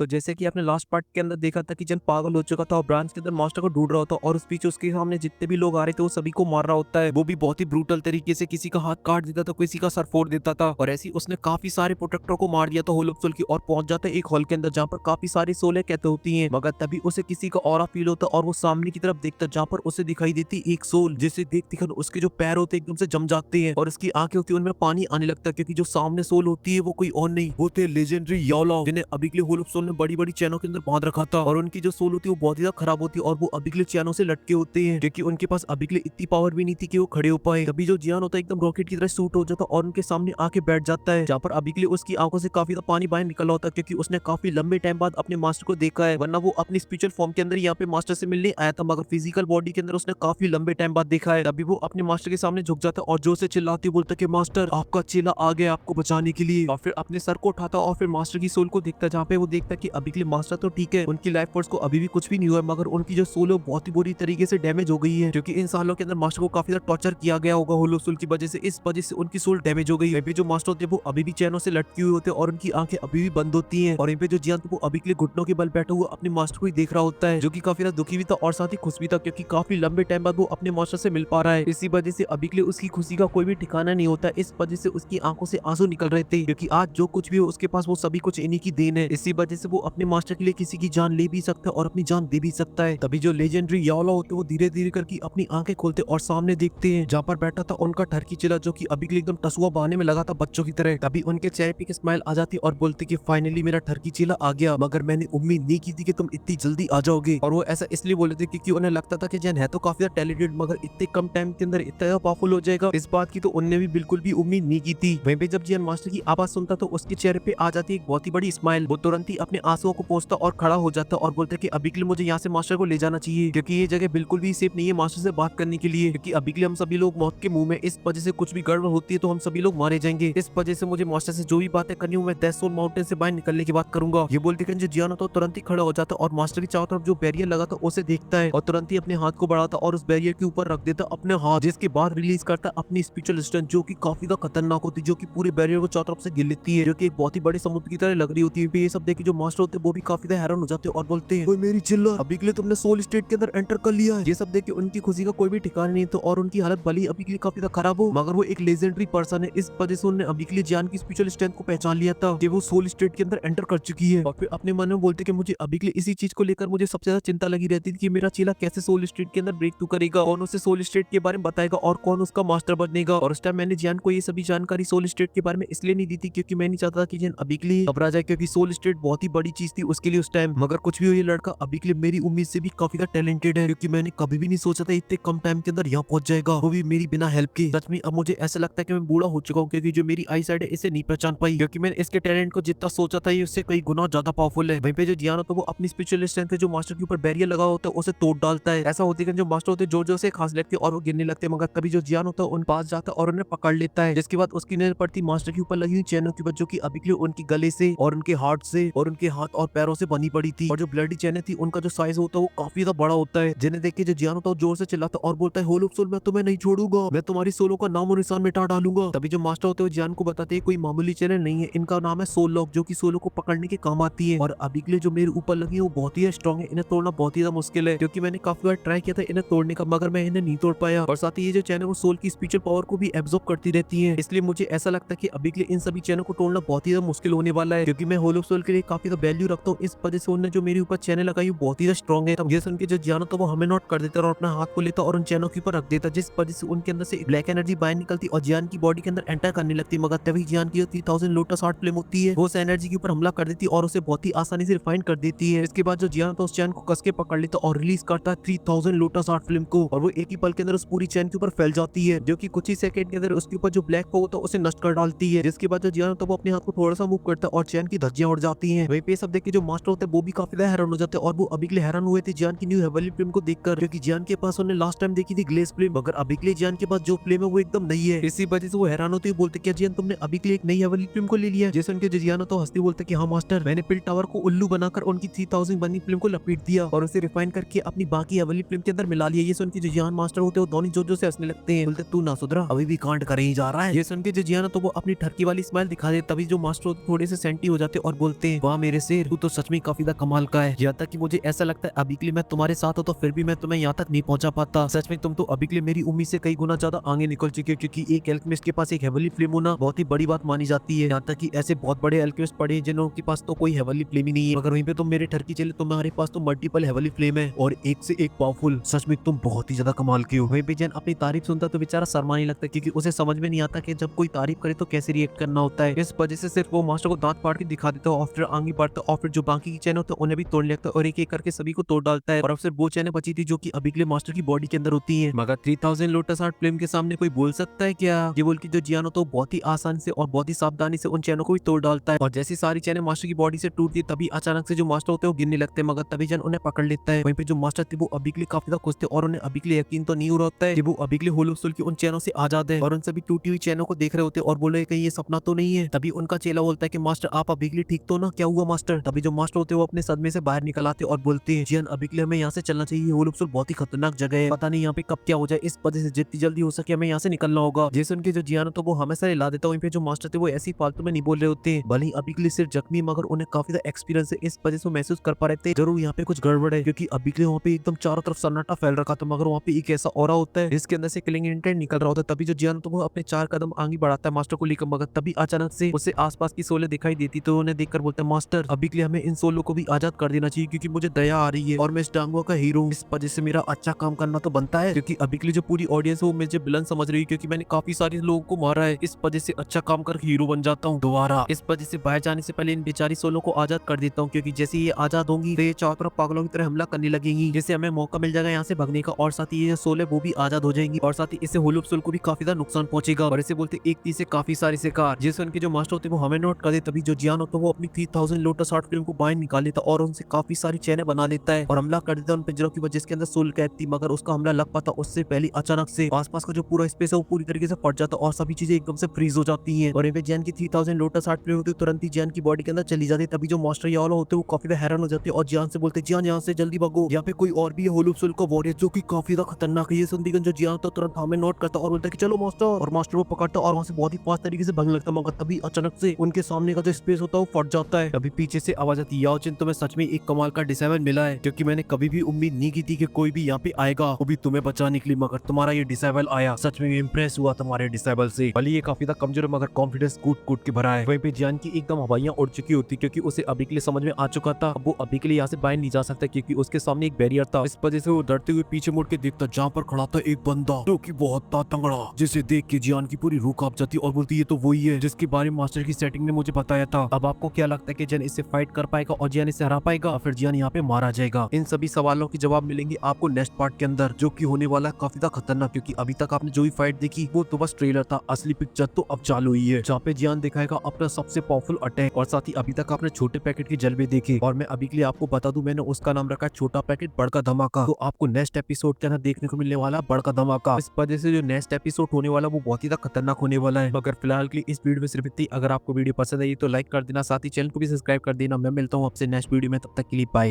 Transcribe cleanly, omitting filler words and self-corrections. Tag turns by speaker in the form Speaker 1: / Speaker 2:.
Speaker 1: तो जैसे कि आपने लास्ट पार्ट के अंदर देखा था कि जन पागल हो चुका था और ब्रांच के अंदर मास्टर को ढूंढ रहा होता और उस बीच उसके सामने जितने भी लोग आ रहे थे वो सभी को मार रहा होता है। वो भी बहुत ही ब्रूटल तरीके से, किसी का हाथ काट देता था, किसी का सर फोड़ देता था और ऐसे ही उसने काफी सारे प्रोटेक्टर को मार दिया था होल ऑफ सोल की, और पहुंच जाता है एक हॉल के अंदर जहाँ पर काफी सारी सोलें कहते होती हैं। मगर तभी उसे किसी का ऑरा फील होता और वो सामने की तरफ देखता जहाँ पर उसे दिखाई देती एक सोल, जिसे देखते उसके जो पैर होते एकदम से जम जाते हैं और उसकी आंखें होती है उनमें पानी आने लगता है, क्योंकि जो सामने सोल होती है वो कोई और नहीं होते लेजेंडरी याला, जिन्हें अभी के लिए होल ऑफ सोल ने बड़ी बड़ी चैनों के अंदर बांध रखा था। और उनकी जो सोल होती है वो बहुत ही ज्यादा खराब होती है और वो अभी के लिए चैनों से लटके होते हैं, क्योंकि उनके पास अभी के लिए इतनी पावर भी नहीं थी कि वो खड़े हो पाए। तभी जो जियान होता है एकदम रॉकेट की तरह शूट हो जाता और उनके सामने आके बैठ जाता है, जहाँ पर अभी के लिए उसकी आंखों से काफी ज्यादा पानी बाहर निकला होता है, क्योंकि उसने काफी लंबे टाइम बाद अपने मास्टर को देखा है। वरना वो अपनी स्पिरिचुअल फॉर्म के अंदर यहाँ पे मास्टर से मिलने आया था, मगर फिजिकल बॉडी के अंदर उसने काफी लंबे टाइम बाद देखा है। तभी वो अपने मास्टर के सामने झुक जाता और जोर से चिल्लाती बोलता कि मास्टर आपका चेला आ गया आपको बचाने के लिए। और फिर अपने सर को उठाता और फिर मास्टर की सोल को देखता, जहाँ पे वो देखता कि अभी के लिए मास्टर तो ठीक है, उनकी लाइफ फोर्स को अभी भी कुछ भी नहीं हुआ है, मगर उनकी जो सोल है बहुत ही बुरी तरीके से डैमेज हो गई है, क्योंकि इन सालों के अंदर मास्टर को काफी ज्यादा टॉर्चर किया गया होगा होलो सोल की वजह से। इस वजह से उनकी सोल डैमेज हो गई है। जो मास्टर होते हैं वो अभी भी चैनों से लटके हुए होते हैं और उनकी आंखें अभी भी बंद होती हैं। और इन पे जो जियान वो अभी के लिए घुटनों के बल बैठा हुआ अपने मास्टर को ही देख रहा होता है, जो कि काफी ज्यादा दुखी भी था और साथ ही खुश भी था, क्योंकि काफी लंबे टाइम बाद वो अपने मास्टर से मिल पा रहा है। इसी वजह से अभी के लिए उसकी खुशी का कोई भी ठिकाना नहीं होता। इस वजह से उसकी आंखों से आंसू निकल रहे थे, क्योंकि आज जो कुछ भी हो उसके पास वो सभी कुछ इन्हीं की देन है। इसी वजह से वो अपने मास्टर के लिए किसी की जान ले भी सकता है और अपनी जान दे भी सकता है। तभी जो लेजेंडरी याला होते वो धीरे धीरे करके अपनी आंखें खोलते और सामने देखते हैं जहाँ पर बैठा था उनका ठरकी चेला, जो कि अभी के लिए एकदम टसुआ बहाने में लगा था बच्चों की तरह। तभी उनके चेहरे पे एक स्माइल आ जाती और बोलते कि फाइनली मेरा ठरकी चेला आ गया, मगर मैंने उम्मीद नहीं की थी कि तुम इतनी जल्दी आ जाओगे। और वो ऐसा इसलिए बोले थे क्योंकि उन्हें लगता था कि जैन है तो काफी टैलेंटेड, मगर इतने कम टाइम के अंदर इतना पावरफुल हो जाएगा, इस बात की तो उनने भी बिल्कुल भी उम्मीद नहीं की थी। वहीं पे जब जियान मास्टर की आवाज सुनता तो उसके चेहरे पे आ जाती एक बहुत ही बड़ी स्माइल। वो तुरंत ही अपने आंसुओं को पोंछता और खड़ा हो जाता और बोलता कि अभी के लिए मुझे यहाँ से मास्टर को ले जाना चाहिए, क्योंकि ये जगह बिल्कुल भी सेफ नहीं है मास्टर से बात करने के लिए, क्योंकि अभी के लिए हम सभी लोग मौत के मुंह में। इस वजह से कुछ भी गड़बड़ होती है तो हम सभी लोग मारे जाएंगे। इस वजह से मुझे मास्टर से जो भी बातें करनी हो मैं डेथ सोल माउंटेन से बाहर निकलने की बात करूंगा। ये बोलते कि जियान तो तुरंत ही खड़ा हो जाता और मास्टर की चारों तरफ जो बैरियर लगा था उसे देखता है और तुरंत ही अपने हाथ को बढ़ाता और उस बैरियर के ऊपर रख देता अपने हाथ, जिसके बाद रिलीज करता अपनी स्पिरिचुअल स्ट्रेंथ, जो कि काफी ज्यादा खतरनाक होती है, जो कि पूरे बैरियर को चारों तरफ से गिर लेती है, जो कि एक बहुत ही बड़े समुद्र की तरह लग रही होती है। ये सब देख के जो मास्टर होते हैं वो भी काफी ज्यादा हैरान हो जाते हैं और बोलते हैं, ओए मेरी चिल्ला, अभी के लिए तुमने सोल स्टेट के अंदर एंटर कर लिया है। ये सब देख के उनकी खुशी का कोई भी ठिकाना नहीं था और उनकी हालत भली अभी के लिए काफी ज्यादा खराब हो, मगर वो एक लेजेंडरी पर्सन है। इस वजह से उन्होंने अभी के लिए जियान की स्पिरिचुअल स्ट्रेंथ को पहचान लिया था कि वो सोल स्टेट के अंदर एंटर कर चुकी है। और फिर अपने मन में बोलते कि मुझे अभी के लिए इसी चीज को लेकर मुझे सबसे ज्यादा चिंता लगी रहती थी कि मेरा चेला कैसे सोल स्टेट के अंदर ब्रेक थ्रू करेगा, कौन उसे सोल स्टेट के बारे में बताएगा और कौन उसका मास्टर बनेगा। और उस टाइम मैंने जियान को ये सभी जानकारी सोल स्टेट के बारे में इसलिए नहीं दी थी क्योंकि मैं नहीं चाहता था कि जियान अभी के लिए घबरा जाए, क्योंकि सोल स्टेट बहुत ही बड़ी चीज थी उसके लिए उस टाइम। मगर कुछ भी हो, ये लड़का अभी के लिए मेरी उम्मीद से भी काफी ज्यादा टैलेंटेड है, क्योंकि मैंने कभी भी नहीं सोचा था इतने कम टाइम के अंदर यहाँ पहुंच जाएगा, वो भी मेरी बिना हेल्प के। सच में अब मुझे ऐसा लगता है कि मैं बूढ़ा हो चुका हूँ, क्योंकि जो मेरी आई साइड है इसे नहीं पहचान पाई, क्योंकि मैंने इसके टैलेंट को जितना सोचा था ये उससे कई गुना ज्यादा पावरफुल है। वहीं पे जो जियान होता है वो अपनी स्पिरिचुअल स्ट्रेंथ जो मास्टर के ऊपर बैरियर लगा होता है उसे तोड़ डालता है। ऐसा होती है कि जो मास्टर होते हैं जोर जोर से खांस लेते हैं और वो गिरने लगते हैं, मगर तभी जो जियान होता है उन पास जाता है और उन्हें पकड़ लेता है, जिसके बाद उसकी नजर पड़ती मास्टर के ऊपर लगी हुई चैनों के ऊपर, जो कि अभी के लिए उनकी गले से और उनके हार्ट से और उनके हाथ और पैरों से बनी पड़ी थी। और जो ब्लडी चैनें थी उनका जो साइज होता है वो काफी ज्यादा बड़ा होता है, जिन्हें देख के जो जियान होता है जोर से चिल्लाता और बोलता है, होल ऑफ सोल मैं तुम्हें नहीं छोड़ूंगा, मैं तुम्हारी सोलों का नामो निशान मिटा डालूंगा। तभी जो मास्टर होते हैं जियान को बताते हैं कोई मामूली चैनल नहीं है, इनका नाम है सोल लॉक, जो कि सोलो को पकड़ने के काम आती है। और अभी के लिए जो मेरे ऊपर लगी है वो बहुत ही स्ट्रॉन्ग है, इन्हें तोड़ना बहुत ही ज्यादा मुश्किल है, क्योंकि मैंने काफी बार ट्राई किया था इन्हें तोड़ने का, मगर मैं इन्हें नहीं तोड़ पाया। और साथ ही ये जो चैनल वो सोल की स्पिरिचुअल पावर को भी एब्जॉर्ब करती रहती है, इसलिए मुझे ऐसा लगता है कि अभी के लिए इन सभी चैनल को तोड़ना बहुत ही ज्यादा मुश्किल होने वाला है, क्योंकि मैं होल ऑफ सोल के लिए काफी ज्यादा वैल्यू रखता हूँ। इस वजह से उन्होंने जो मेरे ऊपर चैनल लगाई वो बहुत ही ज्यादा स्ट्रॉन्ग है। तब ये सुन के जो जियान होता है वो हमें नोट कर देता और अपना हाथ को लेता और उन चैनल के ऊपर रख देता, जिस वजह से उनके अंदर से ब्लैक एनर्जी बाहर निकलती और जियान की बॉडी के अंदर एंटर करने लगती। मगर तभी जियान की 3000 लोटस हार्ट फ्लेम होती है वो उस एनर्जी के ऊपर हमला कर देती और उसे बहुत ही आसानी से रिफाइन कर देती है। इसके बाद जो जियान होता है उस चैन को कस के पकड़ लेता और रिलीज करता है 3000 लोटस हार्ट फ्लेम को, और वो एक ही पल के अंदर उस पूरी चैन के ऊपर फैल जाती है, जो कि कुछ ही सेकंड के अंदर उसके ऊपर जो ब्लैक होता है उसे नष्ट कर डालती है। जिसके बाद जो जियान होता है वो अपने हाथ को थोड़ा सा मूव करता है और चैन की धज्जियां उड़ जाती है। वहीं पे सब देख के जो मास्टर होते हैं वो भी काफी ज्यादा हैरान हो जाते हैं और वो अभी के लिए हैरान हुए थे जियान की न्यू हेवनली फ्लेम को देखकर, क्योंकि जियान के पास उन्होंने लास्ट टाइम देखी थी ग्लेस फ्लेम, मगर अभी के लिए जियान के पास जो फ्लेम है वो एकदम नई है। इसी वजह से वो हैरान होते बोलते क्या जियान तुमने अभी के लिए एक नई हेवनली फ्लेम को ले लिया? जैसे उनके जियान तो हंसते बोलते कि हाँ मास्टर, मैंने पिल टावर को उल्लू बनाकर उनकी 3000 बनी फ्लेम को लपेट दिया और उसे रिफाइन करके अपनी बाकी हेवनली फ्लेम के अंदर मिला लिया। ये सुन के जो जियान मास्टर होते हैं वो दोनों जोर से हंसने लगते हैं, बोलते तू ना सुधरा, अभी भी कांड करे ही जा रहा है। ये सुन के जो जियान तो वो अपनी ठरकी वाली स्माइल दिखा दे, तभी जो मास्टर थोड़े से सेंटी हो जाते और बोलते हैं वाह मेरे शेर, तू तो सच में काफी ज्यादा कमाल का है। यहाँ तक कि मुझे ऐसा लगता है अभी के लिए मैं तुम्हारे साथ हो तो फिर भी मैं तुम्हें यहाँ तक नहीं पहुंचा पाता। सच में तुम तो अभी के लिए मेरी उम्मीद से कई गुना ज्यादा आगे निकल चुके हो, क्योंकि एक एल्केमिस्ट के पास एक हेवनली फ्लेम होना बहुत ही बड़ी बात मानी जाती है। यहाँ तक कि ऐसे बहुत बड़े एल्केमिस्ट पड़े हैं जिनके पास तो कोई हेवनली फ्लेम ही नहीं है, मगर वहीं पे तुम मेरे ठरकी चले तुम्हारे पास तो मल्टीपल हेवनली फ्लेम है और एक से एक पावरफुल। सच में तुम बहुत ही ज्यादा कमाल के हो। वहीं पे जैन अपनी तारीफ सुनता तो बेचारा शर्मा नहीं लगता, क्योंकि उसे समझ में नहीं आता कि जब कोई तारीफ करे तो कैसे रिएक्ट करना होता है। इस वजह से सिर्फ वो मास्टर को दांत फाड़ के दिखा देता है और फिर आगे बढ़ता और फिर जो बाकी की चैन होता है उन्हें भी तोड़ लेता है और एक एक करके सभी को तोड़ डालता है। और अब सिर्फ वो चैनें बची थी जो कि अभी के लिए मास्टर की बॉडी के अंदर होती है। मगर 3000 लोटस आर्ट फ्लेम के सामने कोई बोल सकता है क्या? ये बोल के जो जियान होता है बहुत ही आसानी से और बहुत ही सावधानी से उन चैनों को भी तोड़ डालता है। और जैसी सारी चैनें मास्टर की बॉडी से टूटती तभी अचानक से जो मास्टर होते हैं वो गिरने लगते हैं, मगर तभी जन उन्हें पकड़ लेता है। वहीं पे जो मास्टर थे वो अभी के लिए काफी ज्यादा खुश थे और उन्हें अभी के लिए यकीन तो नहीं हो रहा होता है कि वो अभी के लिए होलो सोल की उन चैनों से आजाद है और उन सभी टूटी हुई चैनों को देख रहे होते और बोले कहीं ये सपना तो नहीं है। तभी उनका चेला बोलता है कि मास्टर आप अभी के लिए ठीक तो ना, क्या हुआ मास्टर? तभी जो मास्टर होते हैं वो अपने सदमे से बाहर निकल आते और बोलते हैं जियान अभी के लिए हमें यहाँ से चलना चाहिए, होलो सोल बहुत ही खतरनाक जगह है, पता नहीं यहाँ पे कब क्या हो जाए, इस वजह से जितनी जल्दी हो सके हमें यहाँ से निकलना होगा। जैसे उनके जो जियान तो वो हमेशा हिला देता है। वहीं पे जो मास्टर थे वो ऐसी फालतू में नहीं बोल रहे होते हैं, भले ही अभी के लिए सिर्फ जख्मी मगर उन्हें काफी ज्यादा एक्सपीरियंस है, इस वजह से महसूस कर पा रहे थे जरूर यहाँ पे कुछ गड़बड़ है, क्योंकि अभी के लिए वहाँ पे एकदम चारों तरफ सन्नाटा फैल रखा था मगर वहाँ पे एक ऐसा ऑरा होता है जिसके अंदर से किलिंग इंटेंट निकल रहा होता है। तभी जो जियान तो वो अपने 4 कदम आगे बढ़ाता है मास्टर को लेकर, मगर तभी अचानक से उसे आसपास की सोले दिखाई देती तो उन्हें देखकर बोलता है मास्टर अभी के लिए हमें इन सोलों को भी आजाद कर देना चाहिए, क्योंकि मुझे दया आ रही है और मैं इस डांगो का हीरो हूं, इस वजह से मेरा अच्छा काम करना तो बनता है, क्योंकि अभी के लिए जो पूरी ऑडियंस है वो मुझे विलन समझ रही है, क्योंकि मैंने काफी सारे लोगों को मारा है, इस वजह से अच्छा काम कर हीरो बन जाता हूँ दोबारा। इस वजह से बाहर जाने से पहले इन बेचारी सोलों को आजाद कर देता हूँ, क्योंकि जैसे ये आजाद होंगी तो ये चारों तरफ पागलों की तरह हमला करने लगेंगी, जिससे हमें मौका मिल जाएगा यहाँ से भागने का और साथ ही ये सोले वो भी आजाद हो जाएंगी और साथ ही इससे होलो सोल को भी काफी ज्यादा नुकसान पहुंचेगा। और इसे बोलते एक तीर से काफी सारे शिकार, जिससे उनके जो मास्टर होते हैं वो हमें नोट कर दे। तभी जो जियान होता है वो अपनी 3000 लोटस आर्ट फ्लेम को बाहर निकाल लेता और उनसे काफी सारी चैनें बना लेता है और हमला कर देता है उन पिंजरों की वजह जिसके अंदर सोल कैद थी, मगर उसका हमला लग पाता उससे पहले अचानक से आसपास का जो पूरा स्पेस है वो पूरी तरीके से फट जाता और सभी चीजें एकदम से फ्रीज हो जाती हैं। और यहाँ पे जैन की 3000 लोटस आर्ट फ्लेम होती है तुरंत ही जैन की बॉडी के अंदर चली जाती है। तभी जो मास्टर ये वाले होते हैं वो काफी ज्यादा हैरान हो जाते हैं और जियान से बोलते हैं जियान यहाँ से जल्दी भागो, यहाँ पे कोई और भी है होलो सोल का वॉरियर जो की काफी ज्यादा खतरनाक है। ये सुनती जो जियान होता है तुरंत हमें नोट करता और बोलता है कि चलो मास्टर, और मास्टर वो पकड़ता और वहाँ से बहुत ही फास्ट तरीके से भागने लगता, मगर तभी अचानक से उनके सामने का जो स्पेस होता है वो फट जाता है। अभी पीछे से आवाज आती है याओचिन तुम्हें सच में एक कमाल का डिसाइबल मिला है, क्योंकि मैंने कभी भी उम्मीद नहीं की थी कि कोई भी यहाँ पे आएगा वो भी तुम्हें बचाने के लिए, मगर तुम्हारा ये डिसाइबल आया, सच में इम्प्रेस हुआ तुम्हारे डिसाइबल से। भले ये काफी ज्यादा कमजोर है मगर कॉन्फिडेंस कूट कूट के भरा है। वहीं पे जियान की एकदम हवाइयां उड़ चुकी होती क्योंकि उसे अभी के लिए समझ में आ चुका था अब वो अभी के लिए यहाँ से बाहर नहीं जा सकता, क्योंकि उसके सामने एक बैरियर था। इस वजह से वो डरते हुए पीछे मुड़ के देखता जहाँ पर खड़ा था एक बंदा जो की बहुत था तंगड़ा, जिसे देख के जियान की पूरी रूह कांप जाती और बोलती ये तो वही है जिसके बारे में मास्टर की सेटिंग ने मुझे बताया था। अब आपको क्या लगता है कि जियान इससे फाइट कर पाएगा और जियान इसे हरा पाएगा, फिर जियान यहाँ पे मारा जाएगा? इन सभी सवालों के जवाब मिलेंगे आपको नेक्स्ट पार्ट के अंदर, जो कि होने वाला काफी ज्यादा खतरनाक, क्योंकि अभी तक आपने जो भी फाइट देखी वो तो बस ट्रेलर था, असली पिक्चर तो अब चालू हुई है, जहाँ पे जियान दिखाएगा अपना सबसे पावरफुल अटैक। और साथ ही अभी तक आपने छोटे पैकेट के जलवे देखे और मैं अभी के लिए आपको बता दूं मैंने उसका नाम रखा है छोटा पैकेट बड़का धमाका। तो आपको नेक्स्ट एपिसोड के अंदर देखने को मिलने वाला बड़का धमाका। इस वजह से जो नेक्स्ट एपिसोड होने वाला वो बहुत ही ज्यादा खतरनाक होने वाला है। मगर फिलहाल के लिए इस वीडियो में सिर्फ इतनी। अगर आपको वीडियो पसंद आई तो लाइक कर देना, साथ ही चैनल को भी सब्सक्राइब कर देना। मैं मिलता हूँ आपसे नेक्स्ट वीडियो में, तब तक के लिए बाय।